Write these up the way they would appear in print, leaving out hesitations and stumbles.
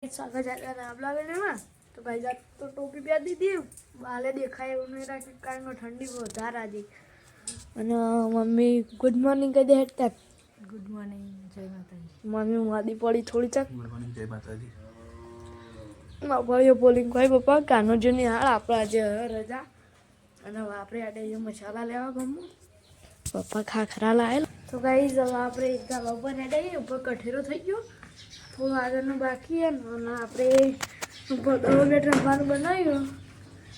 स्वागत है आप लोगों ने में तो भाई जात तो टोपी पहन दी थी बाले दिखाए उन्हें राखी कारण में ठंडी बहुत आ रही અને મમ્મી ગુડ મોર્નિંગ કહી દે હેડતા ગુડ મોર્નિંગ જય માતાજી મમ્મી વાદી પડી થોડી ચક ગુડ મોર્નિંગ જય માતાજી માં ભાઈઓ બોલિંગ કોઈ પપ્પા કાનો જોની હાલ આપણે આજે રજા અને આપણે આડે જે મસાલા લેવા ગમો પપ્પા ખાખરા લાયેલ તો ગાઈસ હવે આપણે એક ધાબા પર હેડે ઉપર કઠેરો થઈ ગયો થોડું આગળનું બાકી છે ને આપણે ઉપર દળો બેટ રમવાનું બનાવ્યું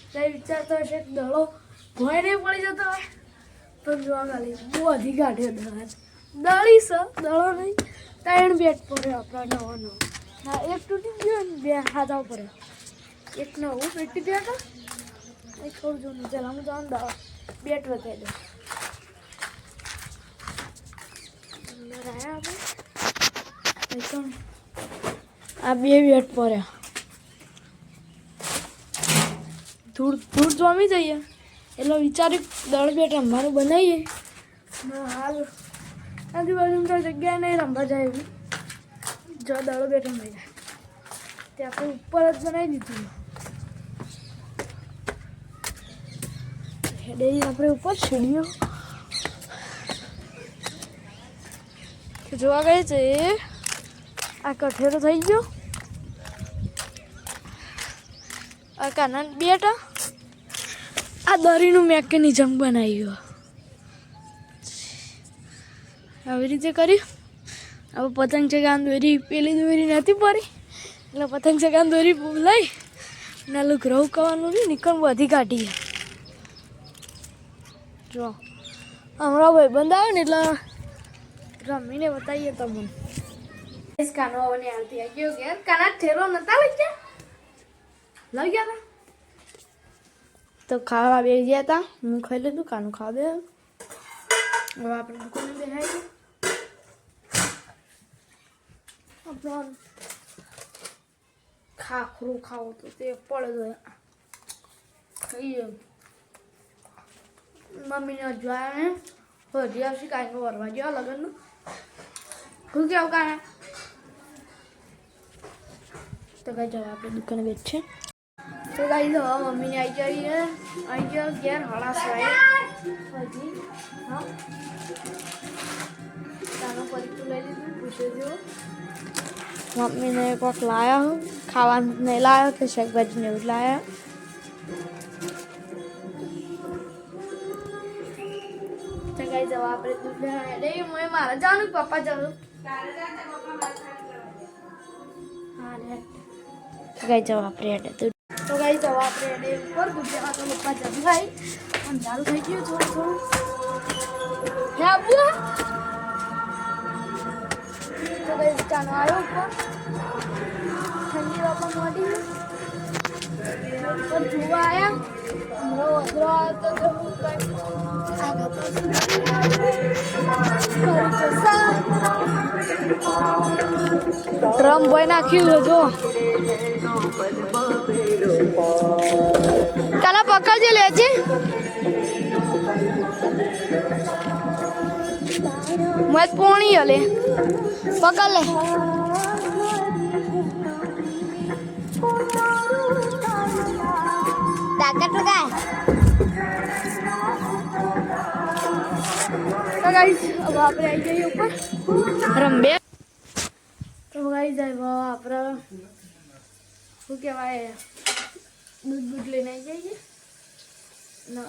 ત્યાં વિચારતો હશે કે દળો ભોય નહીં પડી જતો હોય પણ જોવા ખાલી બહુ અધી કાઢ્યો દળી છે દળો નહીં ત્રણ બેટ પડ્યો આપણા નવો નવો હા એક તૂટી ગયો ને બે હાથા પડ્યો એક નવું પેટી બેઠા એક થોડું જૂનું ચાલ હું જવાનું દવા બેટ વધારી દઉં અંદર આવ્યા આપણે આ બે બેટ પડ્યા ધૂળ ધૂળ જમી જઈએ એટલે વિચાર્યું દળ બેટ રમવાનું બનાવીએ હાલ આજુબાજુમાં તો જગ્યા નહીં રમવા જાય એવી જો દળો બેટ રમાઈ જાય તે આપણે ઉપર જ બનાવી દીધું હેડે આપણે ઉપર સીડીઓ જોવા ગઈ છે આ કઠેરો થઈ ગયો આ કાના બેટા આ દરીનું મેકેનિઝમ બનાવ્યું આવી રીતે કર્યું હવે પતંગ ચગાન દોરી પેલી દોરી નથી પડી એટલે પતંગ ચગાન દોરી લઈ ને લુગરવું કરવાનું રહ્યું નીકળ બધી કાઢીએ જો હમણાં ભાઈ બંધ આવે ને એટલે રમીને બતાવીએ તમને કાનો આવવાની આરતી આવી ગયો ઘેર કાના ઠેરો નતા લઈ ગયા લઈ ગયા હતા તો ખાવા બે ગયા હતા હું ખાઈ લીધું કાનું ખાવા દે હવે આપણે દુકાને બેહાઈ આપણો ખાખરું ખાવું તો તે પડે ખાઈએ મમ્મીને જોયા ને હજી આવશે કાંઈ વરવા જેવા લગ્નનું શું કેવું કાના તો કઈ જવા આપણે દુકાને બેઠ છે તો કઈ તો મમ્મીને આવી ગયો ઘેર હળાસવાય હજી હા તાનો પરીક્ષું લઈ લીધું પૂછ્યો જો મમ્મીને કોઈક લાયા હું ખાવાનું નહીં લાવ્યો કે શાકભાજીને એવું જ લાયા તો કઈ જવા આપણે દૂધ લેવા મેં મારે જવાનું પપ્પા જવાનું હા રે ગઈ જવા આપણે હેડે તો ગઈ જવા આપણે હેડે ઉપર ગુજરાત પપ્પા જવું ભાઈ અંધારું થઈ ગયું થોડું થોડું હે આપુ તો ગઈ ચાનો આવ્યો ઉપર ઠંડી બાપા મોડી ઉપર જોવા આવ્યા હમણાં વધરો આવતો તો હું ડ્રમ બોય નાખ્યું જો કાલા પકડજે લેજે મત પોણી હલે પકડ લે તાકાત લગાય તો ગાઈસ अब આપણે આવી જઈએ ઉપર રંબે તો ગાઈસ હવે આપણે શું કહેવાય દૂધ લઈને આવી જઈએ ને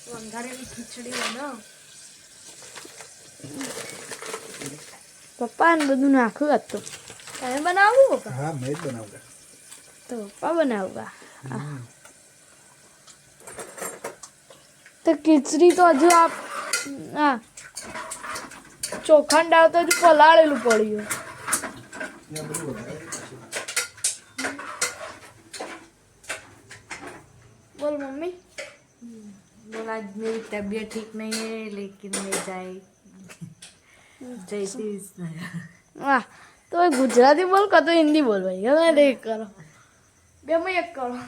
વંગારેલી ખીચડી બનાવો પપ્પા ને બધું નાખ્યું હતું તમે બનાવું પપ્પા હા મેં જ બનાવગા તો પપ્પા બનાવગા તો ખીચડી તો હજુ આપ હા ચોખા દાળ તો હજુ પલાળેલું પડ્યું बोल मम्मी बोला आज मेरी तबीयत ठीक नहीं है लेकिन मैं जैसी वाह तो गुजराती बोल का तो हिंदी बोल भाई मैं देख करो बे मैं एक करो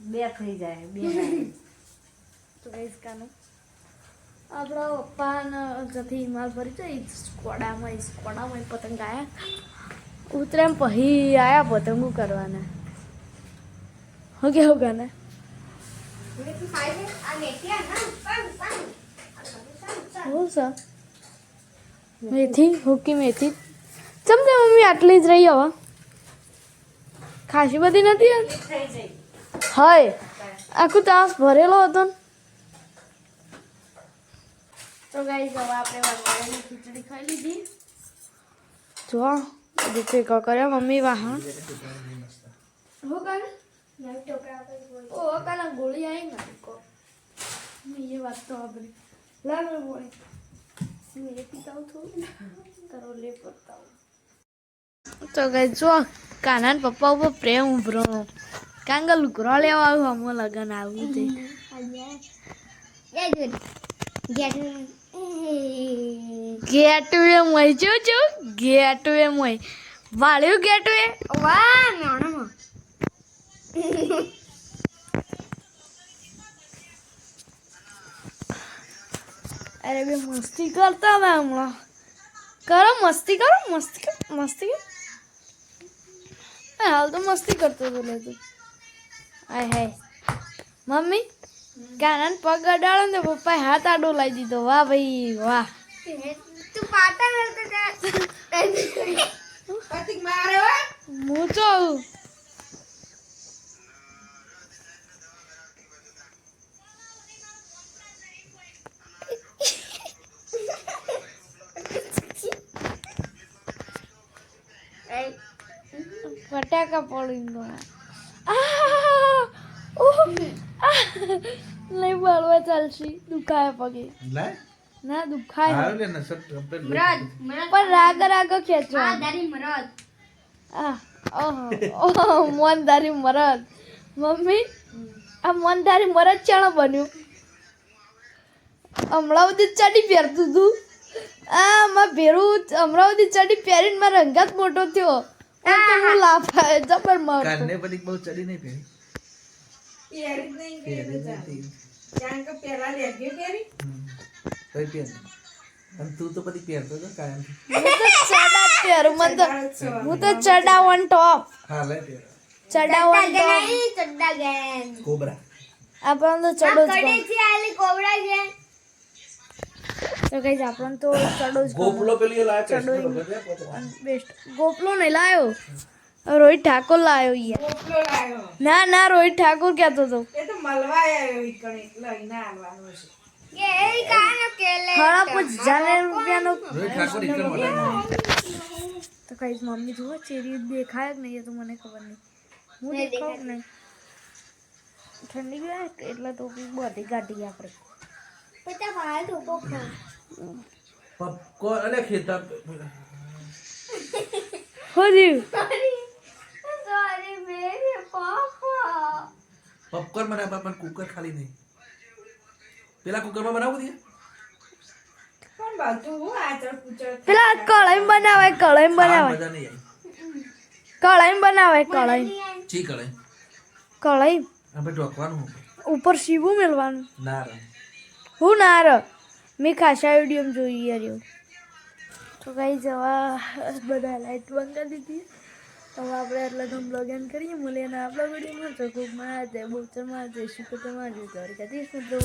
બે થઈ જાય બે તો ગાઈસ કાનો આપણા પપ્પા ને જથી હિમાલ ભરી જાય સ્કોડામાં પતંગ આવ્યા ઉતરાયણ પછી આયા પતંગો કરવાના હું કેવું ગાને હું સર મેથી હુકી મેથી ચમચે મમ્મી આટલી જ રહી હવે ખાસી બધી નથી હોય આખું તાસ ભરેલો હતો ને તો ગાઈસ હવે આપણે વઘારેલી ખીચડી ખાઈ લીધી જો દીકરી કો કર્યો મમ્મી વાહણ હો કાલે ઓ કાલે ગોળી આવી ને કો મેં એ વાત તો આપણી લાવ ગોળી મેં પીતા હું થોડું કરો લે પડતા તો ગાઈસ જો કાના ને પપ્પા ઉપર પ્રેમ ઉભરો કાંગલ લુકરો લેવા આવ્યું અમો લગન આવું તે ગેટવે મય જો ગેટવે મય વાળ્યું ગેટવે વાહ નાણામાં અરે બે મસ્તી કરતા હતા હમણાં કરો મસ્તી કરો મસ્તી હાલ તો મસ્તી કરતો હતો લે તું હાય હાય મમ્મી કાનાને પગ અડાડો ને પપ્પાએ હાથ આડો લાવી દીધો વાહ ભાઈ વાહ તું પાટા પતિક મારે હું તો ફટાકા પડી નહીં બળવા ચાલશે દુખાય પગે ના દુખાય પણ રાગ ખેંચો મોનદારી મરદ મમ્મી આ મોનદારી મરદ ચાણો બન્યું હમણાં સુધી ચડી પહેરતું તું આ માં ભેરું હમણાં સુધી ચડી પહેરીને મારો રંગાત મોટો થયો હું લાફા જબર મારતો કાને બધી બહુ ચડી નહીં પહેરી તું તો બધી પહેરતો હતો કાયમ હું તો ચડાવન ટોપ હા લે પહેર ચડાવન ટોપ કોબરા આપણને તો ચડો તો કઈ આપણને તો ચડો જ ગોપલો પેલી લાયા ચડો બેસ્ટ ગોપલો નહીં લાયો રોહિત ઠાકોર લાયો યાર ના રોહિત ઠાકોર કહેતો હતો ખરા પૂછ જાને રૂપિયાનો રોહિત ઠાકોર ઇકણ મળે તો કઈ મમ્મી જુઓ ચેરી દેખાય જ નહીં એ તો મને ખબર નહીં હું દેખાવ નહીં ઠંડી ગયા એટલે તો બધી ગાડી આપણે પપકોર્ન અને ખેતર હોજી પપકોર્ન બનાવવા પણ કુકર ખાલી નહીં પેલા કુકરમાં બનાવું દે પેલા કળાઈ બનાવાય મજા નહીં કળાઈ ચી કળાઈ કળાઈ આપણે ઢોકવાનું ઉપર સીવું મેળવાનું ના રે હું ના ર મેં ખાસા વિડીયો જોઈ યાર તો કઈ જવા બધા લાઈટ બંધ કરી દીધી હવે આપણે એટલા તો બ્લોગ એન્ડ કરીએ મળીએ ને આપણા વિડીયોમાં તો ખૂબ માં બહુ માં જઈશું તો તમારે દ્વારકાધીશ મિત્રો